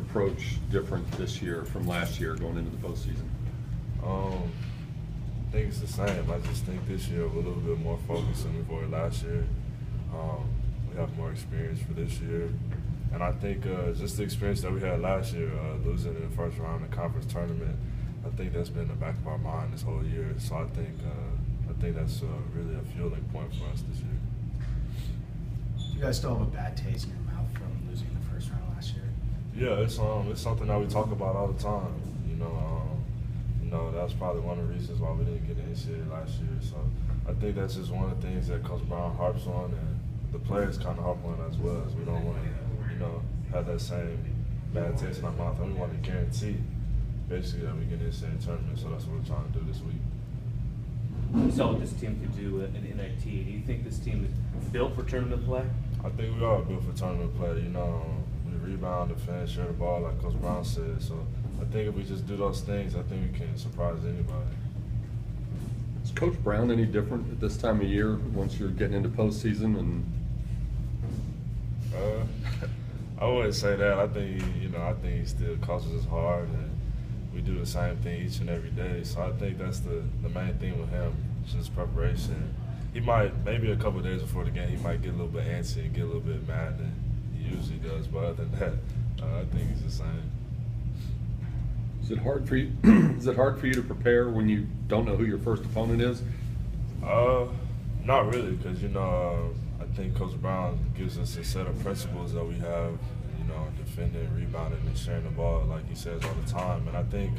approach different this year from last year going into the postseason? I think it's the same. I just think this year we're a little bit more focused than we were last year. We have more experience for this year. And I think just the experience that we had last year, losing in the first round of the conference tournament, I think that's been in the back of our mind this whole year. So I think that's really a fueling point for us this year. Do you guys still have a bad taste in your mouth from losing the first round last year? Yeah, it's something that we talk about all the time. That's probably one of the reasons why we didn't get NCAA last year. So I think that's just one of the things that Coach Brown harps on, and the players kind of harp on as well. As we don't want to, have that same bad taste in our mouth, and we want to guarantee basically that we get NCAA tournament. So that's what we're trying to do this week. You saw what this team could do in NIT. Do you think this team is built for tournament play? I think we are built for tournament play. We rebound, defend, share the ball, like Coach Brown said. So I think if we just do those things, I think we can surprise anybody. Is Coach Brown any different at this time of year once you're getting into postseason? And I wouldn't say that. I think I think he still coaches us hard, and we do the same thing each and every day. So I think that's the main thing with him, just preparation. He might, maybe a couple of days before the game, he might get a little bit antsy and get a little bit mad than he usually does. But other than that, I think he's the same. Is it hard for you? Is it hard for you to prepare when you don't know who your first opponent is? Not really, because I think Coach Brown gives us a set of principles that we have, defending, rebounding, and sharing the ball, like he says all the time. And I think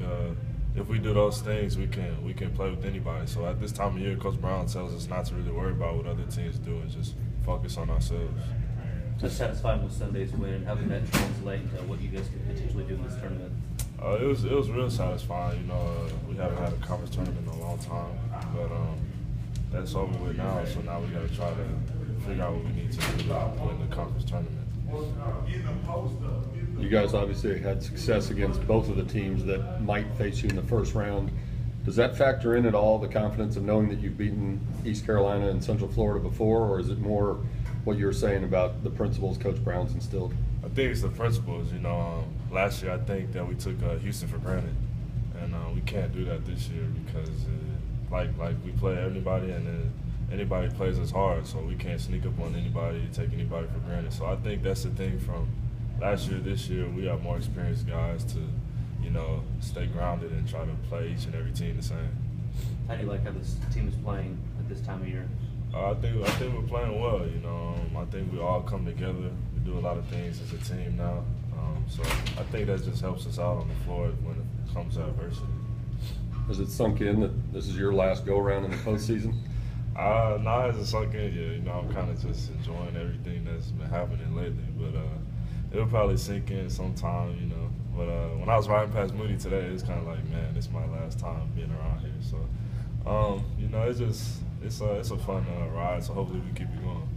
if we do those things, we can play with anybody. So at this time of year, Coach Brown tells us not to really worry about what other teams do and just focus on ourselves. Just satisfied with Sunday's win, and how can that translate into what you guys could potentially do in this tournament? It was real satisfying. We haven't had a conference tournament in a long time, but that's over with now. So now we got to try to figure out what we need to do to win the conference tournament. You guys obviously had success against both of the teams that might face you in the first round. Does that factor in at all, the confidence of knowing that you've beaten East Carolina and Central Florida before, or is it more what you're saying about the principles Coach Brown's instilled? I think it's the principles. Last year I think that we took Houston for granted, and we can't do that this year because like we play everybody, and then anybody plays us hard, so we can't sneak up on anybody, take anybody for granted. So I think that's the thing from last year, this year, we have more experienced guys to, stay grounded and try to play each and every team the same. How do you like how this team is playing at this time of year? I think we're playing well. I think we all come together. We do a lot of things as a team now. So I think that just helps us out on the floor when it comes to adversity. Has it sunk in that this is your last go-around in the postseason? No, it hasn't sunk in yet. I'm kind of just enjoying everything that's been happening lately. But it'll probably sink in sometime, But when I was riding past Moody today, it's kind of like, man, this is my last time being around here. So, it's a fun ride. So hopefully we keep it going.